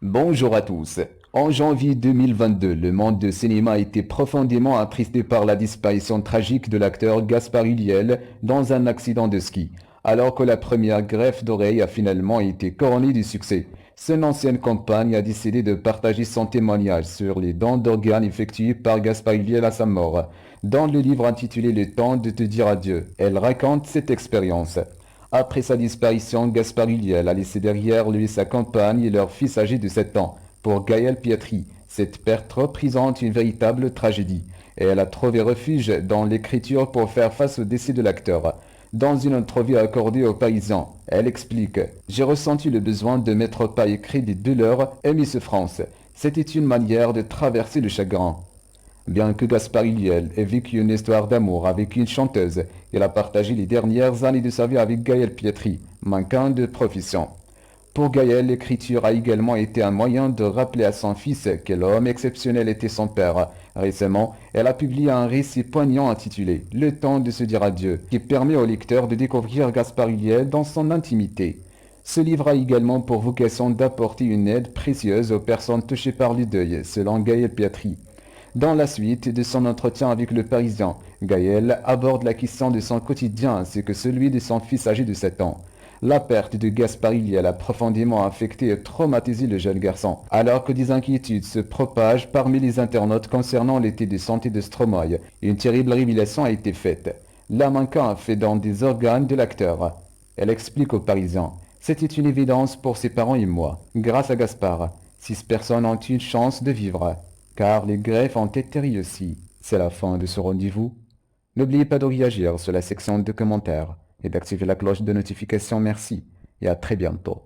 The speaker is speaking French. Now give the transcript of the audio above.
Bonjour à tous. En janvier 2022, le monde du cinéma a été profondément attristé par la disparition tragique de l'acteur Gaspard Ulliel dans un accident de ski, alors que la première greffe d'oreille a finalement été couronnée du succès. Son ancienne compagne a décidé de partager son témoignage sur les dons d'organes effectués par Gaspard Ulliel à sa mort. Dans le livre intitulé Le temps de te dire adieu, elle raconte cette expérience. Après sa disparition, Gaspard Ulliel a laissé derrière lui sa compagne et leur fils âgé de 7 ans. Pour Gaëlle Pietri, cette perte représente une véritable tragédie et elle a trouvé refuge dans l'écriture pour faire face au décès de l'acteur. Dans une entrevue accordée aux Paysans, elle explique: J'ai ressenti le besoin de mettre par écrit des douleurs et mes souffrances. C'était une manière de traverser le chagrin. Bien que Gaspard Ulliel ait vécu une histoire d'amour avec une chanteuse, il a partagé les dernières années de sa vie avec Gaëlle Pietri, manquant de profession. Pour Gaël, l'écriture a également été un moyen de rappeler à son fils quel homme exceptionnel était son père. Récemment, elle a publié un récit poignant intitulé Le temps de se dire adieu, qui permet au lecteur de découvrir Gaspard Ulliel dans son intimité. Ce livre a également pour vocation d'apporter une aide précieuse aux personnes touchées par le deuil, selon Gaël Pietri. Dans la suite de son entretien avec le Parisien, Gaël aborde la question de son quotidien ainsi que celui de son fils âgé de 7 ans. La perte de Gaspard Ulliel a profondément affecté et traumatisé le jeune garçon, alors que des inquiétudes se propagent parmi les internautes concernant l'état de santé de Stromae. Une terrible révélation a été faite. La manquant a fait don des organes de l'acteur. Elle explique aux Parisiens: C'était une évidence pour ses parents et moi. Grâce à Gaspard, 6 personnes ont eu une chance de vivre, car les greffes ont été réussies. C'est la fin de ce rendez-vous. N'oubliez pas de réagir sur la section de commentaires et d'activer la cloche de notification. Merci et à très bientôt.